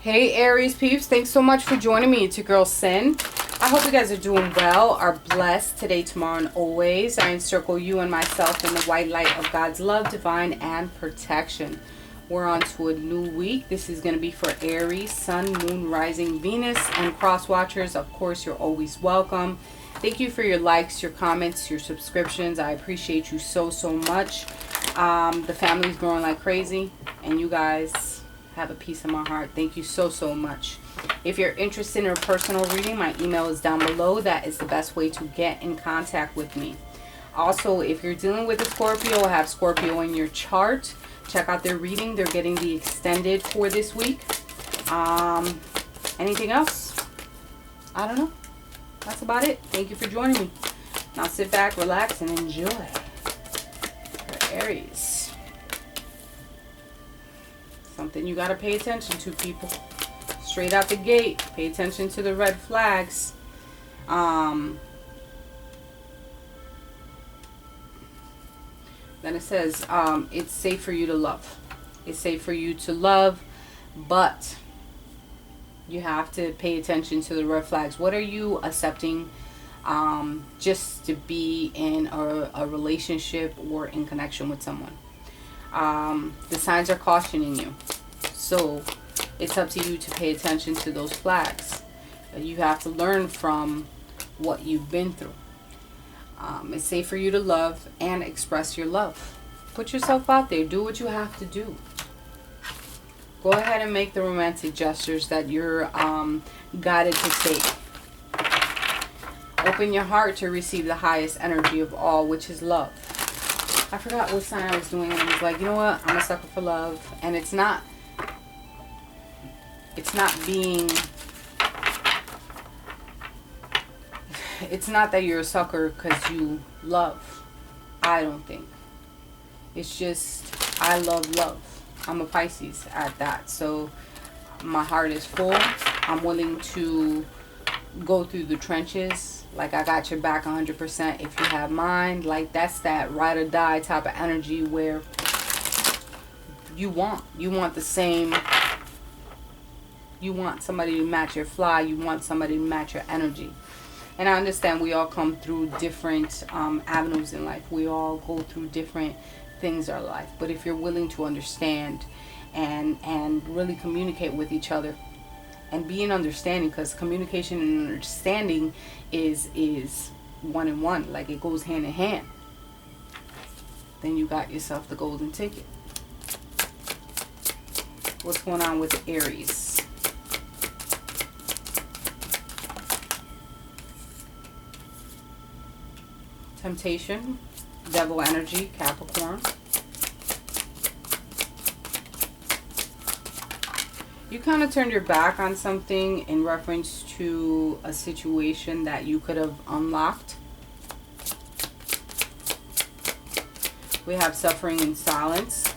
Hey Aries peeps, thanks so much for joining me. It's your girl Sin. I hope you guys are doing well, are blessed today, tomorrow, and always. I encircle you and myself in the white light of God's love, divine, and protection. We're on to a new week. This is going to be for Aries, Sun, Moon, Rising, Venus, and cross watchers. Of course, you're always welcome. Thank you for your likes, your comments, your subscriptions. I appreciate you so much. The family's growing like crazy, and you guys have a piece of my heart. Thank you so much. If you're interested in a personal reading, my email is down below. That is the best way to get in contact with me. Also, if you're dealing with a Scorpio or have Scorpio in your chart, check out their reading. They're getting the extended for this week. Anything else? I don't know. That's about it. Thank you for joining me. Now sit back, relax, and enjoy. For Aries. Something you got to pay attention to, people. Straight out the gate, pay attention to the red flags. Then it says, it's safe for you to love. It's safe for you to love, but you have to pay attention to the red flags. What are you accepting just to be in a relationship or in connection with someone? The signs are cautioning you. So it's up to you to pay attention to those flags. You have to learn from what you've been through. It's safe for you to love and express your love. Put yourself out there. Do what you have to do. Go ahead and make the romantic gestures that you're guided to take. Open your heart to receive the highest energy of all, which is love. I forgot what sign I was doing, and I was like, you know what? I'm a sucker for love. And it's not that you're a sucker because you love. I don't think. It's just, I love love. I'm a Pisces at that. So my heart is full. I'm willing to go through the trenches. Like, I got your back 100% if you have mine. Like, that's that ride or die type of energy where you want the same. You want somebody to match your fly. You want somebody to match your energy. And I understand we all come through different avenues in life. We all go through different things in our life. But if you're willing to understand and really communicate with each other and be in understanding, because communication and understanding is one in one. Like, it goes hand in hand. Then you got yourself the golden ticket. What's going on with the Aries? Temptation, devil energy, Capricorn. You kind of turned your back on something in reference to a situation that you could have unlocked. We have suffering in silence.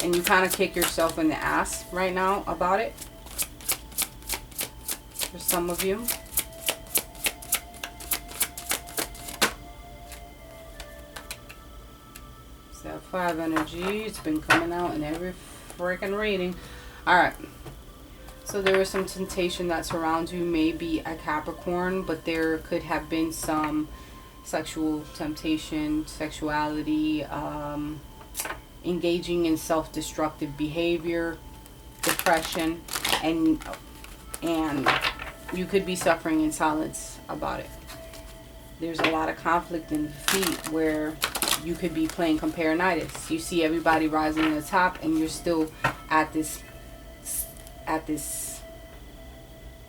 And you kind of kick yourself in the ass right now about it. For some of you. That 5 energy, it's been coming out in every freaking reading. Alright, so there was some temptation that surrounds you, maybe a Capricorn, but there could have been some sexual temptation, sexuality, engaging in self-destructive behavior, depression, and you could be suffering in silence about it. There's a lot of conflict and defeat where you could be playing compare-nitis. You see everybody rising to the top, and you're still at this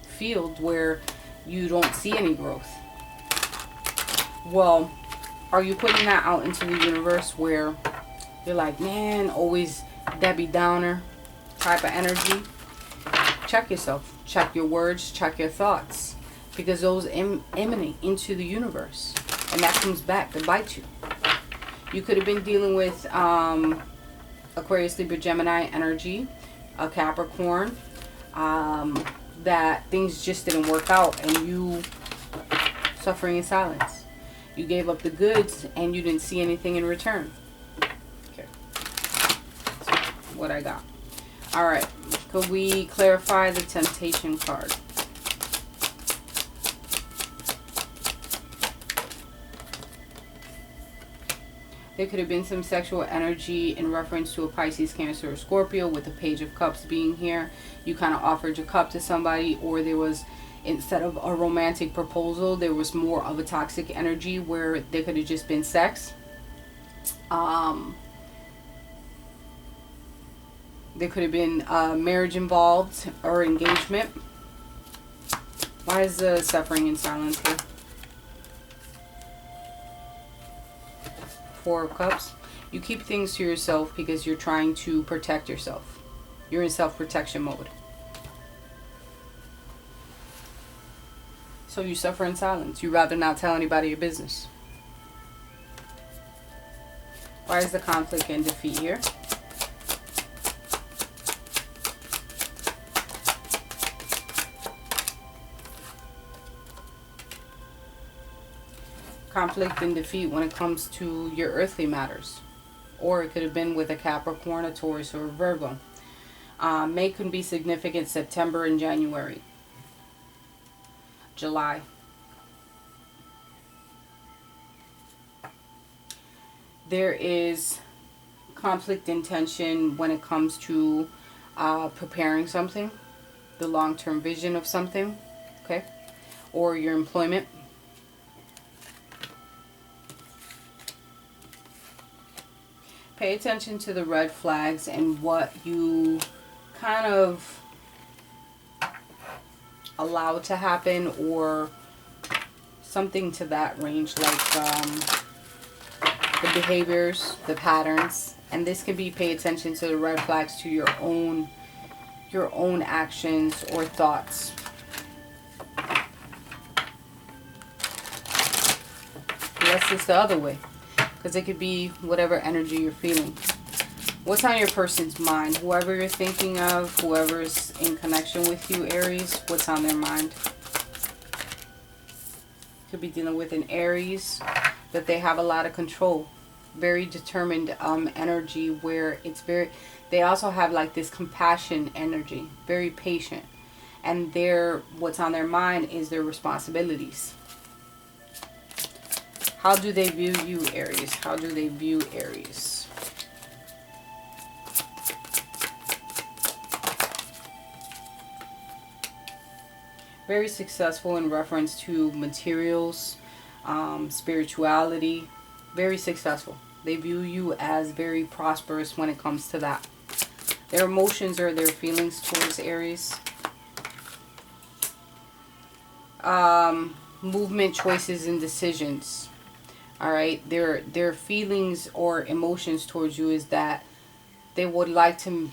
field where you don't see any growth. Well, are you putting that out into the universe where you're like, man, always Debbie Downer type of energy? Check yourself. Check your words. Check your thoughts. Because those emanate into the universe. And that comes back to bite you. You could have been dealing with Aquarius, Libra, Gemini energy, a Capricorn, that things just didn't work out and you suffering in silence. You gave up the goods and you didn't see anything in return. Okay. That's what I got. Alright. Could we clarify the Temptation card? There could have been some sexual energy in reference to a Pisces, Cancer, or Scorpio, with the Page of Cups being here. You kind of offered your cup to somebody, or there was, instead of a romantic proposal, there was more of a toxic energy where there could have just been sex. There could have been marriage involved or engagement. Why is the suffering in silence here? Four of Cups. You keep things to yourself because you're trying to protect yourself. You're in self-protection mode. So you suffer in silence. You'd rather not tell anybody your business. Why is the conflict and defeat here? Conflict and defeat when it comes to your earthly matters. Or it could have been with a Capricorn, a Taurus, or a Virgo. May can be significant. September and January. July. There is conflict and tension when it comes to preparing something. The long-term vision of something. Okay. Or your employment. Pay attention to the red flags and what you kind of allow to happen, or something to that range, like the behaviors, the patterns. And this can be pay attention to the red flags to your own actions or thoughts. Unless it's the other way. Because it could be whatever energy you're feeling. What's on your person's mind? Whoever you're thinking of, whoever's in connection with you, Aries, what's on their mind? Could be dealing with an Aries, that they have a lot of control. Very determined energy, where it's very... They also have like this compassion energy. Very patient. And what's on their mind is their responsibilities. How do they view you, Aries? How do they view Aries? Very successful in reference to materials, spirituality. Very successful. They view you as very prosperous when it comes to that. Their emotions or their feelings towards Aries. Movement, choices, and decisions. Alright, their feelings or emotions towards you is that they would like to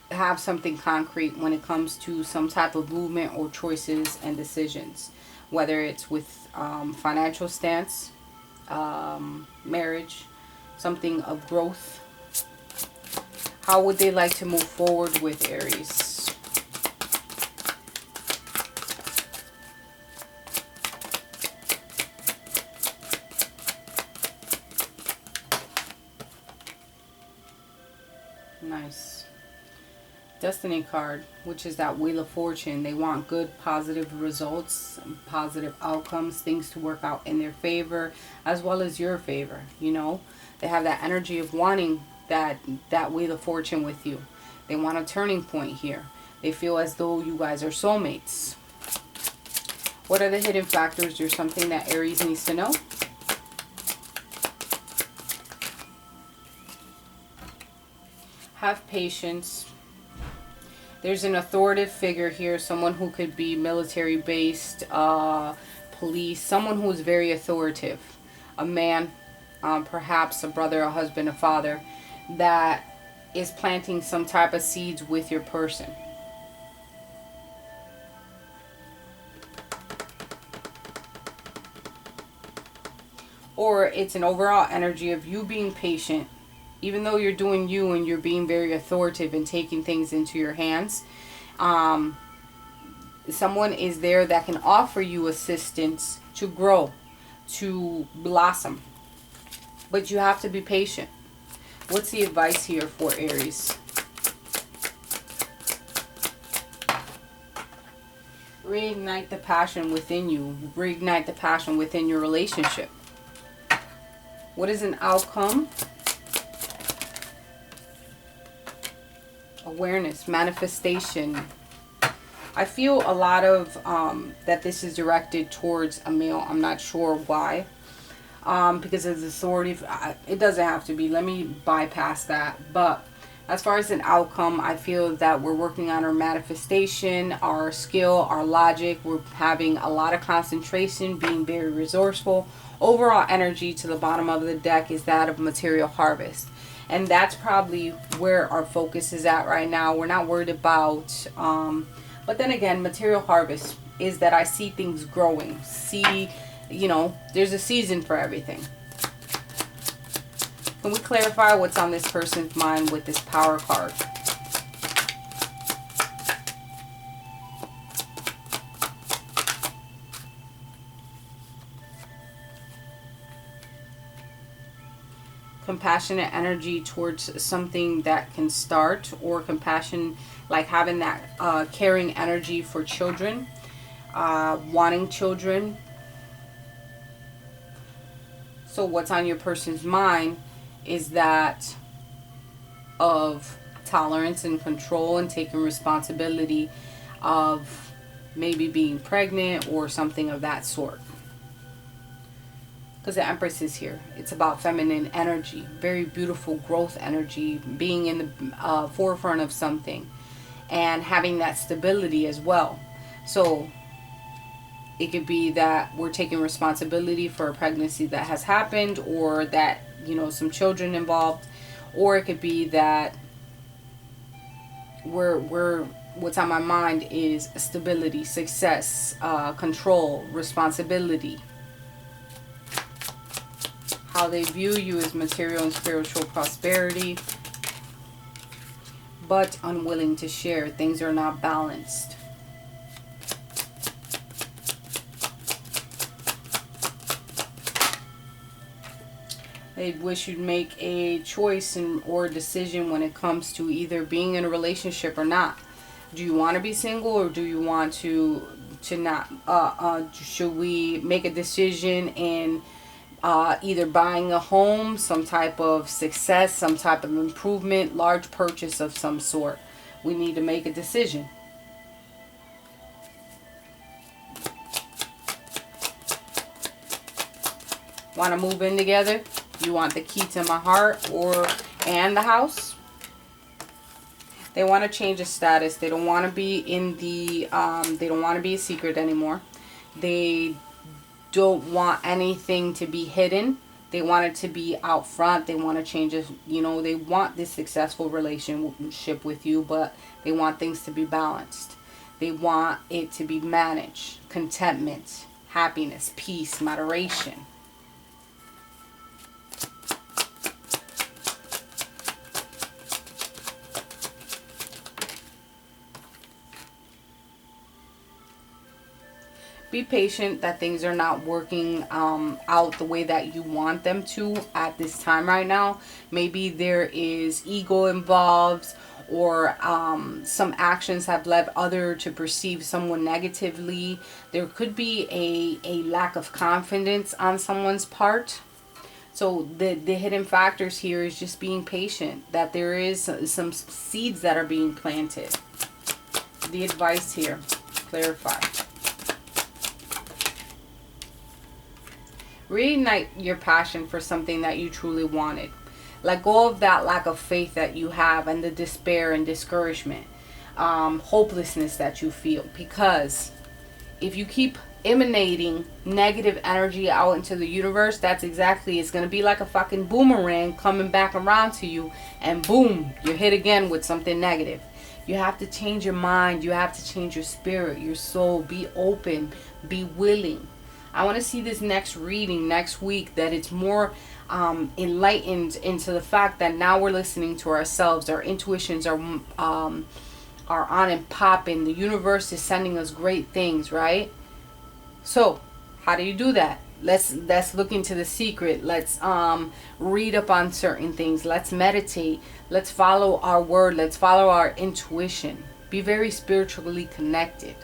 have something concrete when it comes to some type of movement or choices and decisions. Whether it's with financial stance, marriage, something of growth. How would they like to move forward with Aries? Nice. Destiny card, which is that Wheel of Fortune. They want good, positive results, positive outcomes, things to work out in their favor, as well as your favor. You know, they have that energy of wanting that Wheel of Fortune with you. They want a turning point here. They feel as though you guys are soulmates. What are the hidden factors or something that Aries needs to know? Have patience. There's an authoritative figure here, someone who could be military based, police, someone who is very authoritative. A man, perhaps a brother, a husband, a father, that is planting some type of seeds with your person. Or it's an overall energy of you being patient. Even though you're doing you and you're being very authoritative and taking things into your hands, someone is there that can offer you assistance to grow, to blossom. But you have to be patient. What's the advice here for Aries? Reignite the passion within you. Reignite the passion within your relationship. What is an outcome? Awareness, manifestation. I feel a lot of that this is directed towards a male. I'm not sure why. Because of the authority. It doesn't have to be. Let me bypass that. But as far as an outcome, I feel that we're working on our manifestation, our skill, our logic. We're having a lot of concentration, being very resourceful. Overall energy to the bottom of the deck is that of material harvest. And that's probably where our focus is at right now. We're not worried about, but then again, material harvest is that I see things growing. See, you know, there's a season for everything. Can we clarify what's on this person's mind with this power card? Compassionate energy towards something that can start, or compassion, like having that caring energy for children, wanting children. So what's on your person's mind is that of tolerance and control and taking responsibility of maybe being pregnant or something of that sort. Because the Empress is here. It's about feminine energy. Very beautiful growth energy. Being in the forefront of something. And having that stability as well. So it could be that we're taking responsibility for a pregnancy that has happened. Or that, you know, some children involved. Or it could be that what's on my mind is stability, success, control, responsibility. How they view you is material and spiritual prosperity, but unwilling to share. Things are not balanced. They wish you'd make a choice or decision when it comes to either being in a relationship or not. Do you want to be single, or do you want to not? Should we make a decision in either buying a home, some type of success, some type of improvement, large purchase of some sort? We need to make a decision. Want to move in together? You want the key to my heart and the house? They want to change the status. They don't want to be in the they don't want to be a secret anymore. They don't want anything to be hidden. They want it to be out front. They want to change it. You know, they want this successful relationship with you, but they want things to be balanced. They want it to be managed. Contentment, happiness, peace, moderation. Be patient that things are not working out the way that you want them to at this time right now. Maybe there is ego involved, or some actions have led other to perceive someone negatively. There could be a lack of confidence on someone's part. So the hidden factors here is just being patient, that there is some seeds that are being planted. The advice here, clarify. Reignite your passion for something that you truly wanted. Let go of that lack of faith that you have, and the despair and discouragement, hopelessness that you feel. Because if you keep emanating negative energy out into the universe, that's exactly, it's going to be like a fucking boomerang coming back around to you, and boom, you're hit again with something negative. You have to change your mind. You have to change your spirit, your soul. Be open. Be willing. I want to see this next reading next week, that it's more enlightened into the fact that now we're listening to ourselves. Our intuitions are on and popping. The universe is sending us great things, right? So how do you do that? Let's look into the secret. Let's read up on certain things. Let's meditate. Let's follow our word. Let's follow our intuition. Be very spiritually connected.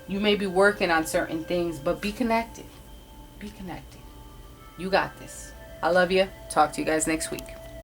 You may be working on certain things, but be connected. Be connected. You got this. I love you. Talk to you guys next week.